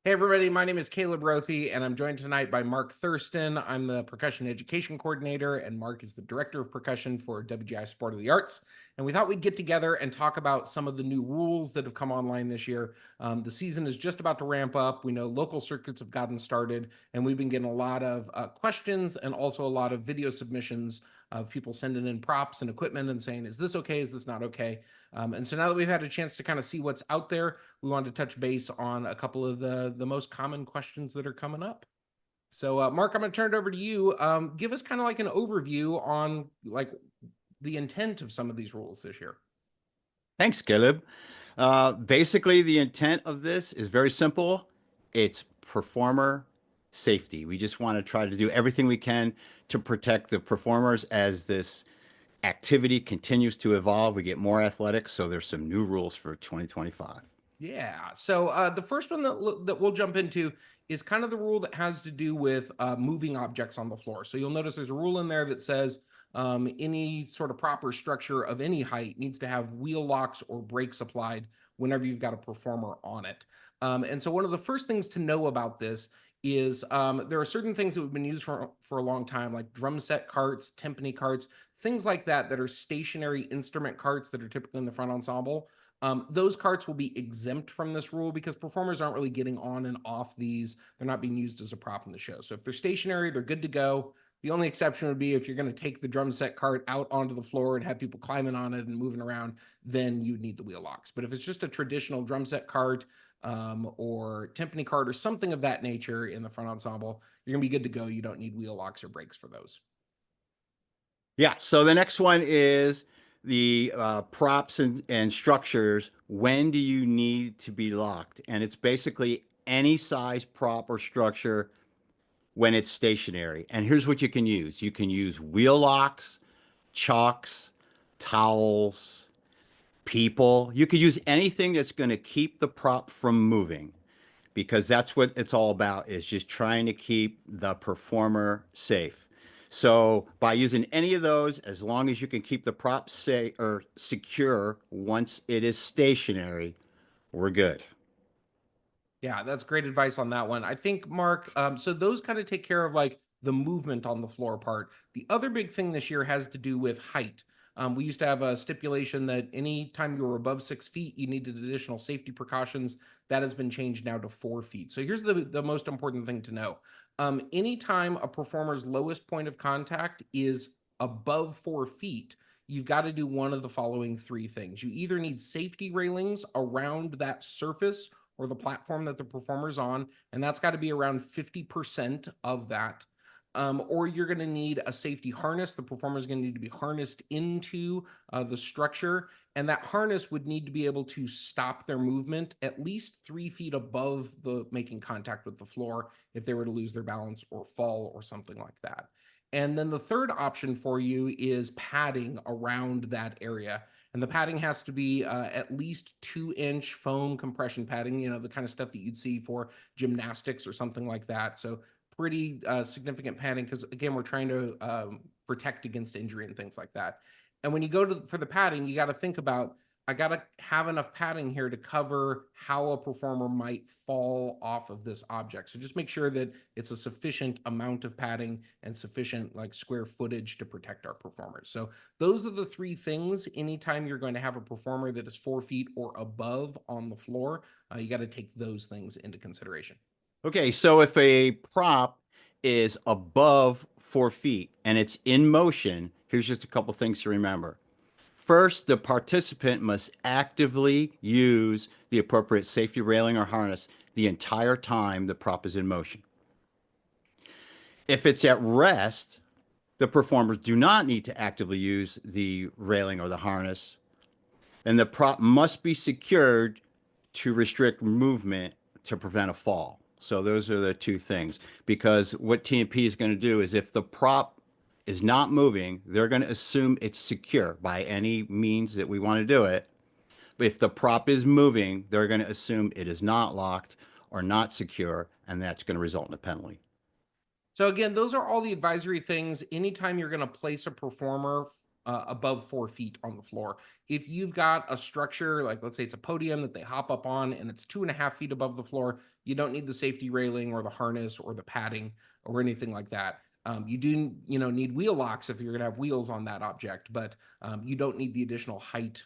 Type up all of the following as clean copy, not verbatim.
Hey everybody, my name is Caleb Rothy, and I'm joined tonight by Mark Thurston. I'm the Percussion Education Coordinator, and Mark is the Director of Percussion for WGI Sport of the Arts. And we thought we'd get together and talk about some of the new rules that have come online this year. The season is just about to ramp up. We know local circuits have gotten started, and we've been getting a lot of questions and also a lot of video submissions of people sending in props and equipment and saying, is this okay? Is this not okay? And so now that we've had a chance to kind of see what's out there, we wanted to touch base on a couple of the most common questions that are coming up. So, Mark, I'm going to turn it over to you. Give us kind of like an overview on like the intent of some of these rules this year. Thanks, Caleb. Basically, the intent of this is very simple. It's performer safety. We just want to try to do everything we can to protect the performers as this activity continues to evolve. We get more athletics, so there's some new rules for 2025. Yeah. So the first one that we'll jump into is kind of the rule that has to do with moving objects on the floor. So you'll notice there's a rule in there that says any sort of proper structure of any height needs to have wheel locks or brakes applied whenever you've got a performer on it. And so one of the first things to know about this is there are certain things that have been used for a long time, like drum set carts, timpani carts, things like that, that are stationary instrument carts that are typically in the front ensemble. Those carts will be exempt from this rule because performers aren't really getting on and off these. They're not being used as a prop in the show. So if they're stationary, they're good to go. The only exception would be if you're going to take the drum set cart out onto the floor and have people climbing on it and moving around, then you'd need the wheel locks. But if it's just a traditional drum set cart or timpani cart or something of that nature in the front ensemble, you're going to be good to go. You don't need wheel locks or brakes for those. Yeah, so the next one is the props and structures. When do you need to be locked? And it's basically any size prop or structure when it's stationary. And here's what you can use. You can use wheel locks, chalks, towels, people. You could use anything that's going to keep the prop from moving because that's what it's all about is just trying to keep the performer safe. So by using any of those, as long as you can keep the prop safe or secure once it is stationary, we're good. Yeah, that's great advice on that one. I think, Mark, so those kind of take care of like the movement on the floor part. The other big thing this year has to do with height. We used to have a stipulation that anytime you were above 6 feet, you needed additional safety precautions. That has been changed now to 4 feet. So here's the most important thing to know. Anytime a performer's lowest point of contact is above 4 feet, you've got to do one of the following three things. You either need safety railings around that surface or the platform that the performer's on, and that's got to be around 50% of that. Or you're going to need a safety harness. The performer is going to need to be harnessed into the structure, and that harness would need to be able to stop their movement at least 3 feet above the making contact with the floor if they were to lose their balance or fall or something like that. And then the third option for you is padding around that area. And the padding has to be at least 2-inch foam compression padding, the kind of stuff that you'd see for gymnastics or something like that. So pretty significant padding because, again, we're trying to protect against injury and things like that. And when you go for the padding, you got to think about, I got to have enough padding here to cover how a performer might fall off of this object. So just make sure that it's a sufficient amount of padding and sufficient like square footage to protect our performers. So those are the three things. Anytime you're going to have a performer that is 4 feet or above on the floor, you got to take those things into consideration. Okay, so if a prop is above 4 feet and it's in motion, here's just a couple things to remember. First, the participant must actively use the appropriate safety railing or harness the entire time the prop is in motion. If it's at rest, the performers do not need to actively use the railing or the harness, and the prop must be secured to restrict movement to prevent a fall. So those are the two things. Because what TNP is going to do is if the prop is not moving, they're going to assume it's secure by any means that we want to do it. But if the prop is moving, they're going to assume it is not locked or not secure, and that's going to result in a penalty. So again, those are all the advisory things. Anytime you're going to place a performer above 4 feet on the floor. If you've got a structure, like let's say it's a podium that they hop up on and it's 2.5 feet above the floor, you don't need the safety railing or the harness or the padding or anything like that. You do, need wheel locks if you're going to have wheels on that object, but you don't need the additional height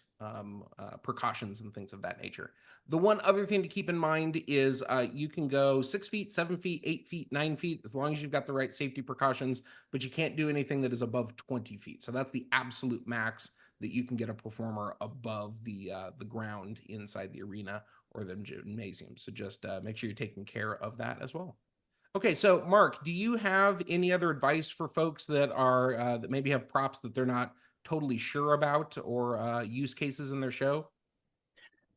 precautions and things of that nature. The one other thing to keep in mind is you can go 6 feet, 7 feet, 8 feet, 9 feet, as long as you've got the right safety precautions, but you can't do anything that is above 20 feet. So that's the absolute max that you can get a performer above the ground inside the arena or the gymnasium. So just make sure you're taking care of that as well. Okay, so Mark, do you have any other advice for folks that maybe have props that they're not totally sure about or use cases in their show?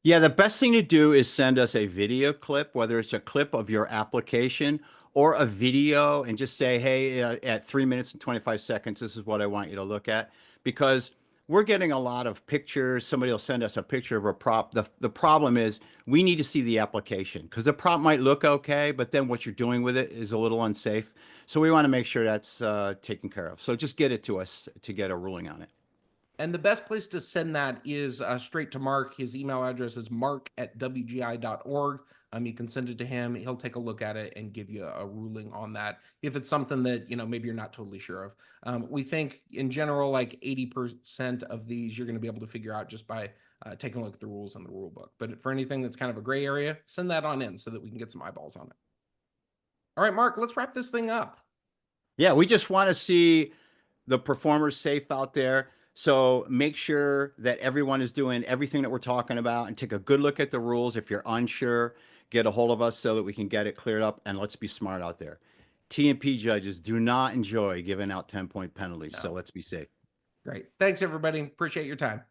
Yeah, the best thing to do is send us a video clip, whether it's a clip of your application or a video, and just say, hey, at 3 minutes and 25 seconds, this is what I want you to look at. Because we're getting a lot of pictures. Somebody will send us a picture of a prop. The problem is we need to see the application because the prop might look okay, but then what you're doing with it is a little unsafe. So we want to make sure that's taken care of. So just get it to us to get a ruling on it. And the best place to send that is straight to Mark. His email address is mark@wgi.org. You can send it to him. He'll take a look at it and give you a ruling on that if it's something that maybe you're not totally sure of. We think in general, like 80% of these you're going to be able to figure out just by taking a look at the rules in the rule book. But for anything that's kind of a gray area, send that on in so that we can get some eyeballs on it. All right, Mark, let's wrap this thing up. Yeah, we just want to see the performers safe out there. So make sure that everyone is doing everything that we're talking about and take a good look at the rules. If you're unsure, get a hold of us so that we can get it cleared up, and let's be smart out there. T&P judges do not enjoy giving out 10-point penalties, so No. let's be safe. Great. Thanks, everybody. Appreciate your time.